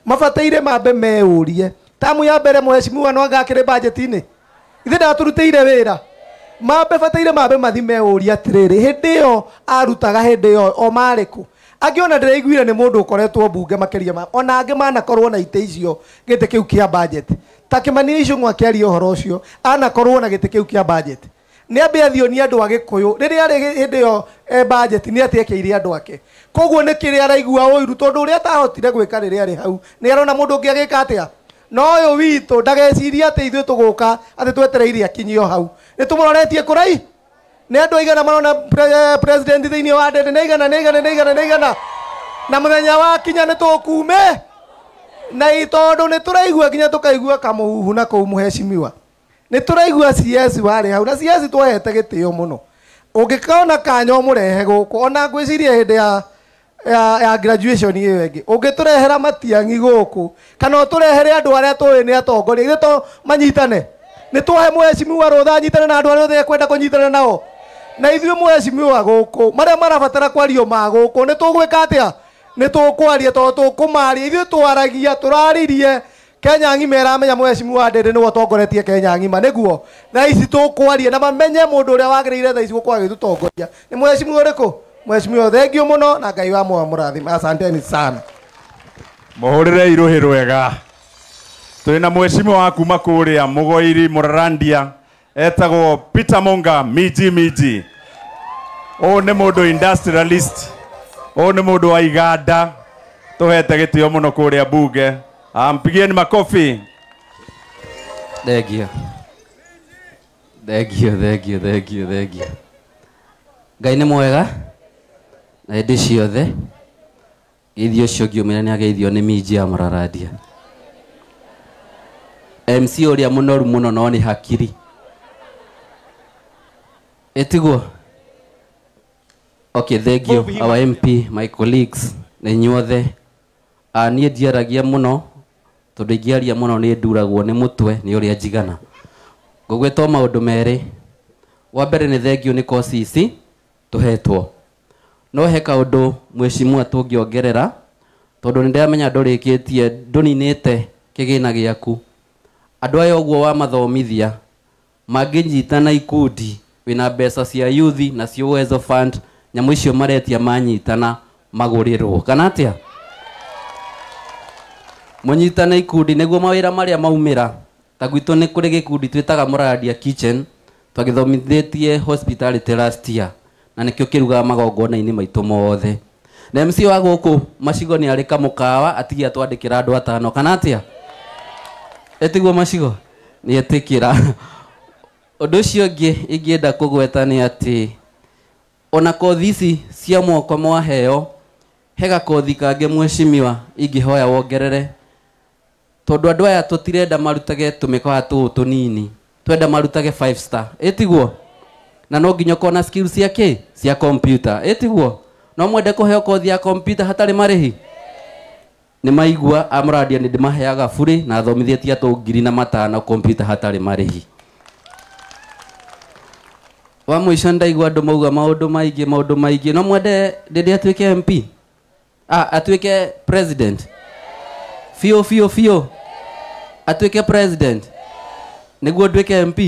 mabataire mambe meurie tamu ya mbere mheshimiwa no ngakire budget-ini ithe ndaturutĩire wĩra mambe bataire mambe mathi meurie atiriri hindi yo arutaga hindi yo o marĩkũ angiona ndĩraiguire nĩ mũndũ ũkoretwo mbunge makĩria ma ona angĩ manakorwo na ite icio gĩtĩ kĩu kĩa budget ta Kĩmani Ichung'wa akĩaria ũhoro ũcio anakorwo na gĩtĩ kĩu kĩa budget nĩ ambe athio ni andũ a Gĩkũyũ rĩrĩa arĩ hĩndĩ yo budget nĩ atĩekeire andũ ake koguo nĩ kĩrĩa araigua ũiru tondũ ũrĩa atahotire gwĩka rĩrĩa arĩ hau nĩ arona mũndũ ũngĩ agĩka atĩa no ũyũ witũ ndageciria atĩ ithuĩ tũgũka atĩ twetereire akinyio hau nĩ tũmũroretie kũrai nĩ andũ aigana marona president thĩinĩ wa ndende nĩ igana na mũthenya wa kinya nĩ tũkume na tondũ nĩ tũraigua kinya tũkaigua kamũhuhu na kũu mheshimiwa nĩ tũraigua CS warĩ hau na CS twahete gĩtĩo mũno ũngĩkaona kanya ũmũrehe gũkũ ona ngwĩciria hĩndĩ ya graduation ĩyo ĩngĩ ũngĩtũrehera Matiang'i gũkũ kana ũtũrehere andũ arĩa tũĩ nĩ atongoria ithe to manyitane nĩ twahe mheshimiwa rũtha anyitane na andũ arĩa othe ekwenda kũnyitana nao na ithuĩ mheshimiwa gũkũ marĩa marabatara kwario ma gũkũ nĩ tũgwĩka atĩa nĩ tũkwaria tondũ tũkũmaria ithuĩ twaragia tũraririe Kenya ng'ima ĩramenya mheshimiwa Ndindi nĩwe ũtongoretie Kenya ng'ima nĩguo na ici tũkwaria na mamenye mũndũ ũrĩa wagĩrĩire tha ici gũkorwo agĩtũtongoria nĩ mheshimiwa ũrĩkũ mheshimiwa thengio mũno na Ngai wa muoyo mũrathima asanteni sana mũhũrĩre irũhĩ rwega twĩna mheshimiwa wa kuma kũrĩa Mũgoiri Mũrarandia etagwo Peter Monga miji ũyũ nĩ mũndũ industrialist ũyũ nĩ mũndũ wa iganda tũhete gĩtĩo mũno kũrĩa mbunge mpigieni makofi Thengio Ngai nĩ mwega na hĩndĩ ciothe gĩithio ũcio ngiumĩra nĩ ageithio nĩ miji ya Mũrarandia MC ũrĩa mũnoru mũno no nĩ hakiri etiguo okay thank you our MP my colleagues na inyuothe niĩ ndiaragia mũno tondũ ingĩaria mũno nĩ nduragwo nĩ mũtwe nĩ ũrĩa njigana ngũgwĩtwo maũndũ merĩ wa mbere nĩ thank you nĩ kosi ici tũhetwo no he kaũndũ mheshimiwa tũngĩongerera tondũ nĩ ndĩramenya ndũrĩkĩtie ndũninĩte kĩgĩna gĩaku andũ aya ũguo wa mathomithia mangĩnyitana ikundi wĩna mbeca cia youth na cia Uwezo Fund nyamũ icio maretia manyitana magũrĩrwo kana atĩa mũnyitane ikundi nĩguo mawĩra marĩa maumĩra ta gwitũ nĩ kũrĩ gĩkundi twĩtaga Mũrarandia Kitchen twagĩthomithĩtie hospitality last year na nĩkĩo kĩrugaga magongona-inĩ maitũ mothe na MC wa gũkũ Macigo nĩ arĩ kamũkawa atigia twandĩkĩra andũ atano kana atĩa etiguo Macigo nĩ etĩkĩra ũndũ ũcio ũngĩ ingĩenda kũgweta nĩ atĩ ona kothi ici cia moko mwaheo hega kothi kangĩ mheshimiwa ingĩhoya wongerere tondũ andũ aya tũtirenda marutage tũmĩkawa tũũ tũnini twenda marutage 5 star etiguo na no nginya kona skills cia kĩ cia computer etiguo no mwende kũheo kothi ya computer hatarĩ marĩhi nĩ maigua Mũrarandia nĩ ndĩmaheaga bure na thomithĩtie atũ 5,000 computer hatarĩ marĩhi wa mũico ndaigua andũ mauga maũndũ maingĩ no mwende Ndindi atuĩke MP atuĩke president fio atuĩke president nĩguo nduĩke MP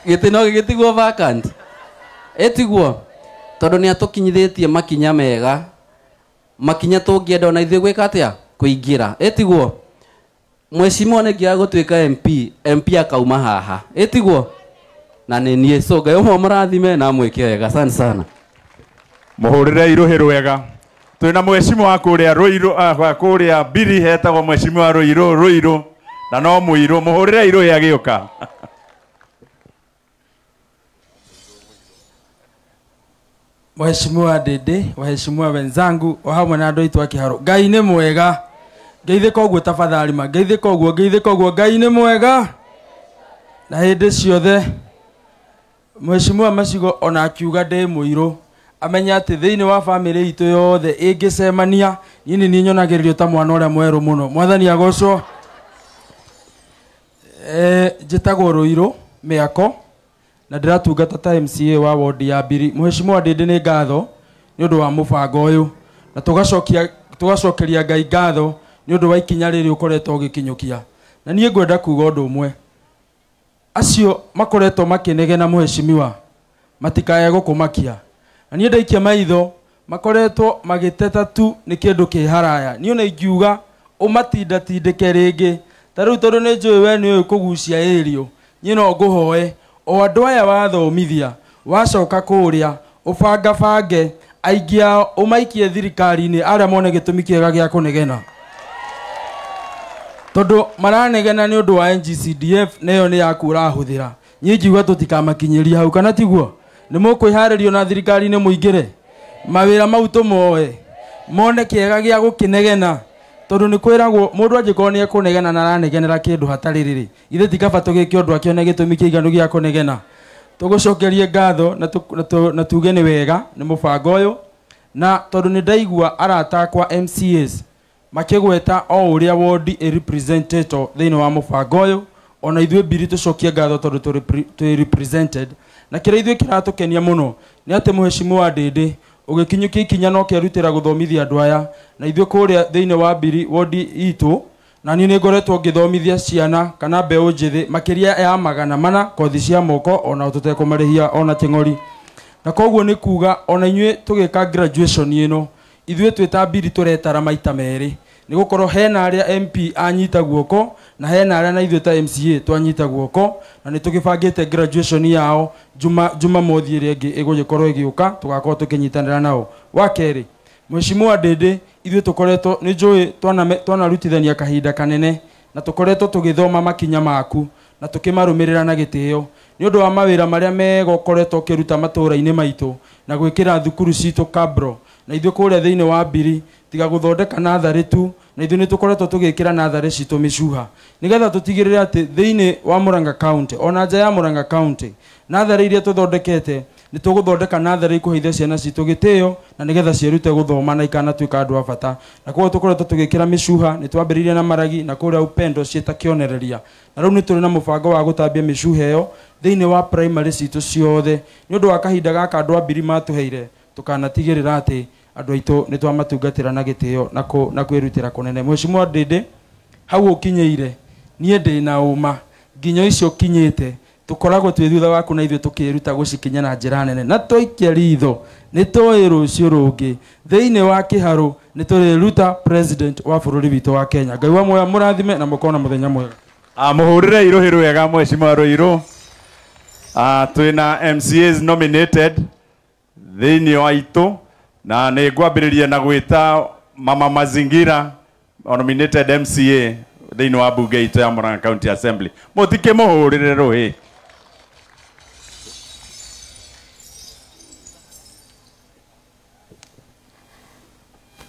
gĩtĩ no gĩtigwo vacant etiguo tondũ nĩ atũkinyithĩtie makinya mega makinya tũngĩenda ona ithuĩ gwĩka atĩa kũingĩra etiguo mheshimiwa nĩ ngĩaga gũtuĩka MP akauma haha etiguo na nĩ niĩ so Ngai ũmwe mũrathime na mwĩke wega sana mũhũrĩre irũhĩ rwega twĩna mheshimiwa wa kũrĩa Rũirũ kũrĩa Mbiri hetagwo mheshimiwa Rũirũ na no mũirũ mũhũrĩre irũhĩ agĩũka Mheshimiwa Ndindi waheshimiwa wenzangu o hamwe na andũ aitũ a kĩharo Ngai nĩ mwega ngeithĩka ũguo tafadhali ngeithĩka ũguo Ngai nĩ mwega na hĩndĩ ciothe Mheshimiwa Macigo ona akiuga ndĩ mũirũ amenya atĩ thĩinĩ wa family itũ yothe ĩngĩcemania niĩ nyonagĩrĩrio ta mwana ũrĩa mwerũ mũno mwathani agocwo njĩtagwo Rũirũ mĩako na ndĩratungata ta MCA wa ward ya Mbiri Mheshimiwa Ndindi nĩ ngatho nĩ ũndũ wa mũbango ũyũ na tugacokeria Ngai ngatho nĩ ũndũ wa ikinya rĩrĩ ũkoretwo ũgĩkinyũkia. Na niĩ ngwenda kuuga ũndũ ũmwe, acio makoretwo makĩnegena mũheshimiwa matikae gũkũmakia. Na niĩ ndaikia maitho makoretwo magĩteta tu nĩ kĩndũ kĩ haraya. Niĩ ona ingiuga ũmatindatindĩke rĩngĩ, ta rĩu tondũ nĩ njũĩ we nĩ ũĩ kũgucia ĩriũ, niĩ no ngũhoe o andũ aya wathomithia wacoka kũrĩa ũbangabange aingĩ ao ũmaikie thirikari-inĩ arĩa mone gĩtũmi kĩega gĩa kũnegena, tondũ maranegena nĩ ũndũ wa NGCDF neyo nĩ yaku ũrahũthĩra. Niĩ ingiuga tũtikamakinyĩria hau, kana tiguo? Nĩ mũkwĩharĩrio na thirikari-inĩ mũingĩre mawĩra mau tũmoe mone kĩega gĩa gũkĩnegena, tondũ nĩ kwĩragwo mũndũ angĩkorwo nĩ ekũnegena na aranegenera kĩndũ hatarĩ rĩrĩ, ithe tikaba tũgĩke ũndũ akĩone gĩtũmi kĩiganu gĩa kũnegena. Tũgũcokerie ngatho na tuge nĩ wega nĩ mũbango ũyũ, na tondũ nĩ ndaigua arata akwa MCAs makĩgweta o ũrĩa ward represented thĩinĩ wa mũbango ũyũ, ona ithuĩ mbiri tũcokie ngatho tondũ tũrĩ represented. Na kĩrĩa ithuĩ kĩratũkenia mũno nĩ atĩ mũheshimiwa Ndĩndĩ ũgĩkinyũkia ikinya no kĩarutĩra gũthomithia andũ aya, na ithuĩ kũrĩa thĩinĩ wa mbiri ward itũ, na niĩ nĩ ngoretwo ngĩthomithia ciana kana mbeũ njĩthĩ makĩria ya 400 kothi cia moko ona tũtekũmarĩhia ona kĩng'ori. Na koguo nĩ kuga ona inyuĩ tũgĩka graduation ĩno ithuĩ twĩta mbiri tũretara maita merĩ, nĩ gũkorwo hena arĩa MP anyita guoko na hena arĩa na ithuĩ ta MCA twanyita guoko, na nĩ tũgĩbangĩte graduation yao juma mothi ĩrĩa ĩngĩ ĩgũgĩkorwo ĩgĩũka tũgakorwo tũkĩnyitanĩra nao. Wa kerĩ, Mheshimiwa Ndĩndĩ ithuĩ tũkoretwo nĩ njũĩ twanarutithania kahinda kanene na tũkoretwo tũgĩthoma makinya maku na tũkĩmarũmĩrĩra na gĩtĩo nĩ ũndũ wa mawĩra marĩa mega ũkoretwo ũkĩruta matũũra-inĩ maitũ na gwĩkĩra thukuru citũ kabro, na ithuĩ kũrĩa thĩinĩ wa mbiri tiga gũthondeka natharĩ tu, na ithuĩ nĩ tũkoretwo tũgĩkĩra natharĩ citũ mĩcuha nĩgetha tũtigĩrĩre atĩ thĩinĩ wa Murang'a County ona nja ya Murang'a County natharĩ iria tũthondekete nĩ tũgũthondeka natharĩ ikũheithia ciana citũ gĩtĩo na nĩgetha ciĩrute gũthoma na ikanatuĩka andũ a bata. Na koguo tũkoretwo tũgĩkĩra mĩcuha, nĩ twambĩrĩirie na Maragi na kũrĩa Upendo ciĩta kĩonereria, na rĩu nĩ tũrĩ na mũbango wa gũtambia mĩcuha ĩyo thĩinĩ wa primary citũ ciothe nĩ ũndũ wa kahinda gaka andũ a mbiri matũheire, tũkanatigĩrĩra atĩ andũ aitũ nĩ twamatungatĩra na gĩtĩo na kwĩrutĩra kũnene. Mheshimiwa Ndĩndĩ hau ũkinyĩire niĩ ndĩ na ũma nginya icio kinyĩte tukoragwo twĩ thutha waku na ithuĩ tũkĩruta gũcikinya na njĩra nene na tũikia ritho nĩ tũĩ rũciũ rũngĩ thĩinĩ wa kĩharũ nĩ tũrĩruta president wa bũrũri witũ wa Kenya. Ngai wa muoyo mũrathime na mũkona mũthenya mwega. Mũhũrĩre iruhĩ rwega Mheshimiwa Rũirũ. Twĩna MCAs nominated thĩinĩ wa itũ na nĩ ngwambĩrĩria na gwĩta Mama Mazingira nominated MCA thĩinĩ wa bunge itũ ya Murang'a County Assembly. Mũtikĩ mũhũrĩre rũhĩ.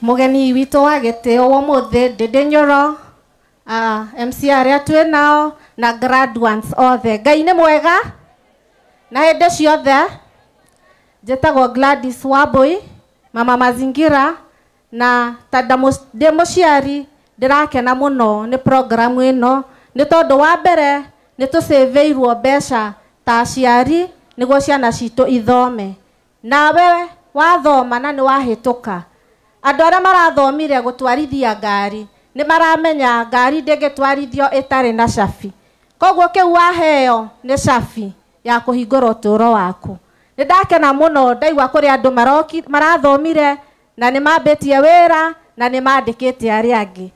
Mugeni witũ wa gĩtĩo wa mũthĩ Ndĩndĩ Nyoro, MC arĩa twĩ nao na graduates othe, Ngai nĩ mwega na hĩndĩ ciothe. Njĩtagwo Gladys Wambui, Mama Mazingira, na ndĩ mũciari ndĩrakena mũno nĩ programu ĩno nĩ tondũ wa mbere nĩ tũcĩvĩirwo mbeca ta aciari nĩguo ciana citũ ithome, nawe wathoma na nĩ wahĩtũka. Andũ arĩa marathomire gũtwarithia ngari nĩ maramenya ngari ndĩngĩtwarithio ĩtarĩ na cabi, koguo kĩu waheo nĩ cabi ya kũhingũra ũtũũro waku. Nĩ ndakena mũno ndaigua kũrĩ andũ marathomire na nĩ mambĩtie wĩra na nĩ mandĩkĩte arĩa angĩ,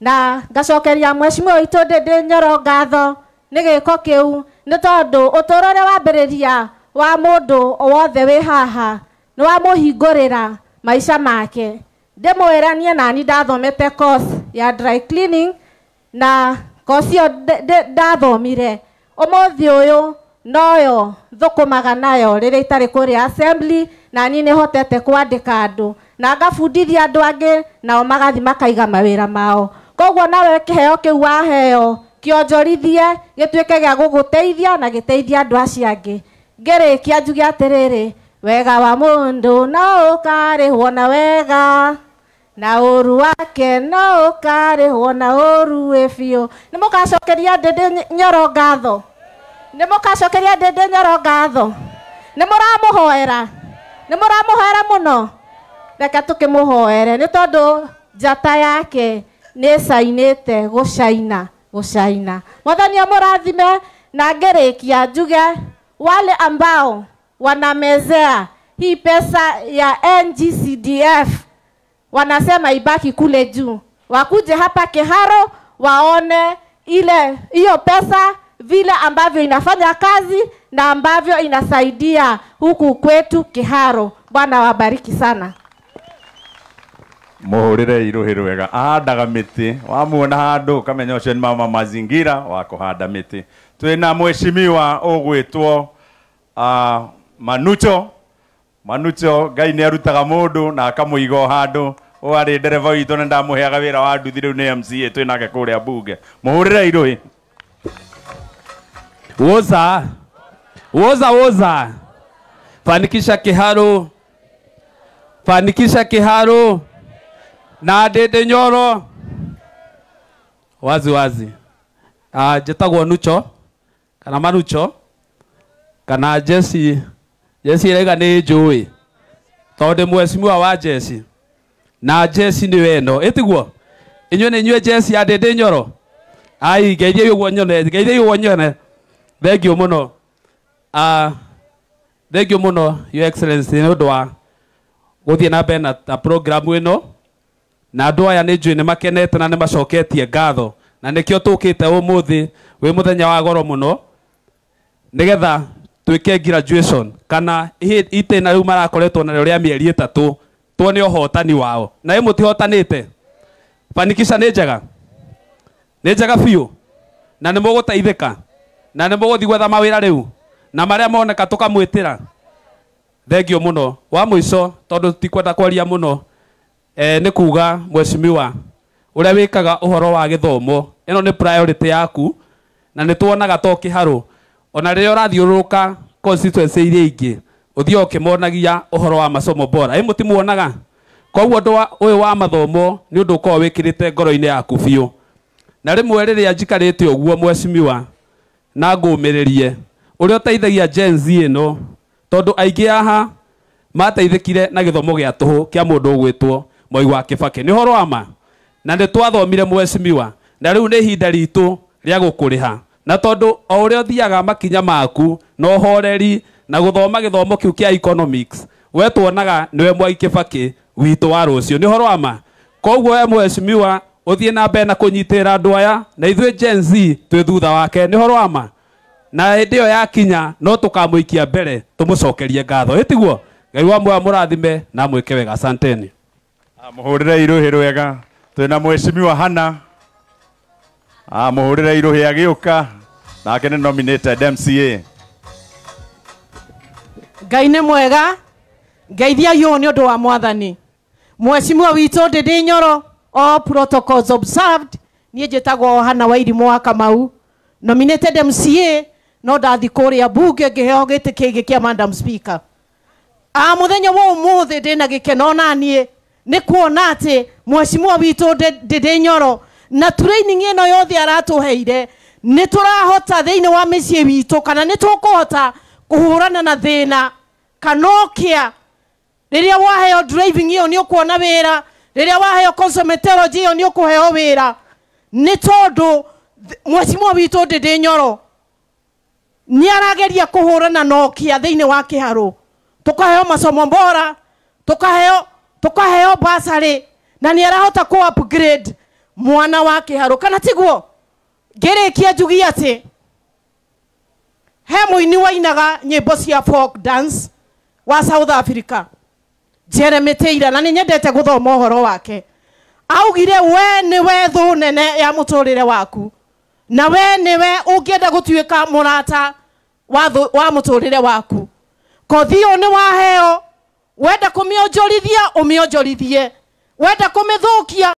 na ngacokeria Mheshimiwa witũ Ndĩndĩ Nyoro ngatho nĩ gĩko kĩu nĩ tondũ ũtũũro ũrĩa wambĩrĩria wa mũndũ wothe wĩ haha nĩ wamũhingũrĩra maica make. Ndĩmwĩra niĩ nani ndathomete course ya dry cleaning na course ĩyo ndathomire ũmũthĩ ũyũ noyo thũkũmaga nayo rĩrĩa itarĩ kũrĩa assembly, na niĩ nĩ hotete kwandĩka andũ na ngabundithia andũ angĩ nao magathi makaiga mawĩra mao. Koguo nawe kĩheo kĩu waheo kĩonjorithie gĩtuĩke gĩa gũgũteithia na gĩteithia andũ acio angĩ. Ngĩrĩkia njuge atĩrĩrĩ, wega wa mũndũ no ũkarĩhwo na wega na ũru wake no ũkarĩhwo na ũru wĩ biũ. Nĩ mũgacokeria Ndĩndĩ Nyoro ngatho? Nĩ mũgacokeria Ndĩndĩ Nyoro ngatho? Nĩ mũramũhoera? Nĩ mũramũhoera mũno? reke tukimuhoere ni tondu njata yake ni cainite gucaina. Mwathani amurathime na ngerikia njuge wale ambao wanamezea hii pesa ya NGCDF wanasema ibaki kule juu, wakuje hapa Kiharo waone hiyo pesa vile ambavyo inafanya kazi na ambavyo inasaidia huku kwetu Kiharo. Bwana wabariki sana. Muhurire iruhiru wega ahandaga miti wamuona handu kamenya ucio ni mama mazingira wa kuhanda miti. Twina mweshimiwa ugwitwo Manucho Ngai ni arutaga mundu na akamuiga handu wari ndereva witu na ndamuheaga wira wa nduthi riu ni MCA twinake kuria bunge. Muhurire iruhi woza fanikisha Kiharo na Ndindi Nyoro wazi jetagwo Nucho kana Manucho kana Jesse rega ni njui tondu mweshimiwa wa Jesse na Jesse ni weno itiguo inywe ni nywe Jesse ya Ndindi Nyoro ai geithie uguo nyone thank you muno your excellency ni undu wa guthie na mbere na program ino na andu aya ni njui ni makenete na ni macoketie ngatho na nikio tukite umuthi wi muthenya wa goro muno nigetha twike graduation kana itena riu marakoretwo na ria mieri 3 tuone uhotani wao na mutihotanite fanikisha ni njega biu na ni mugutaithika na ni muguthi gwetha mawira riu na maria moneka tukamwitira. Thank you muno wa mwiso tondu tikwenda kwaria muno ni kuga mweshimiwa uria wikaga uhoro wa githomo ino ni priority yaku na ni tuonaga to Kiharo ona riria urathiuruka constituency iria ingi uthio ukimonagia uhoro wa masomo bora mutimuonaga koguo ndo uyu wa mathomo ni undu ukorwo wikirite ngoro-ini yaku biu na rimwe riria njikarite uguo mweshimiwa na ngumiririe uria uteithagia Gen Z ino tondu aingi aha mateithikire na githomo gia tuhu kia mundu ugwitwo Moi wa Kibaki ni horo ama na ni twathomire mweshimiwa na riu ni hinda ritu ria gukuriha na tondu o uria uthiaga makinya maku no horeri na guthoma githomo kiu kia economics we tuonaga niwe Mwai Kibaki witu wa rucio ni horo ama koguo we mweshimiwa uthie na mbere na kunyitira andu aya na ithuĩ Gen Z twi thutha wake ni horo ama na hĩndĩ ĩyo yakinya no tukamũikia mbere tumucokerie ngatho itiguo. Ngai wa mwa murathime na mwĩke wega asanteni. Muhurire iruhi rwega twina mweshimiwa Hana muhurire iruhi agiuka nake ni nominated MCA. Ngai nĩ mwega ngeithia yu ni undu wa mwathani mweshimiwa witu Ndindi Nyoro all protocols observed nie njĩtagwo Hana Wairimu wa Kamau nominated MCA no ndathi kuria bunge ngiheo giti kingi kia Madam Speaker. Muthenya wa umuthi ndina gikeno nanie ni kuona ati mweshimiwa witu Ndindi Nyoro na training ino yothe aratuheire ni turahota thiini wa micii witu kana ni tukuhota kuhurana na thina kanokia riria waheo driving iyo ni ukuona wira riria waheo cosmetology iyo ni ukuheo wira ni tondu mweshimiwa witu Ndindi Nyoro ni arageria kuhurana nokia thiini wa Kiharo tukaheo masomo bora tukaheo basari na ni arahota ku upgrade mwana wa Kiharo kana tiguo. Ngirikia njugi ati he muini wainaga nyimbo cia folk dance wa South Africa Jeremy Taylor na ni nyendete guthoma uhoro wake augire we niwe thu nene ya muturire waku na we niwe ungienda gutuika murata wa muturire waku kothio ni waheo wenda kumionjorithia umionjorithie wenda kumithukia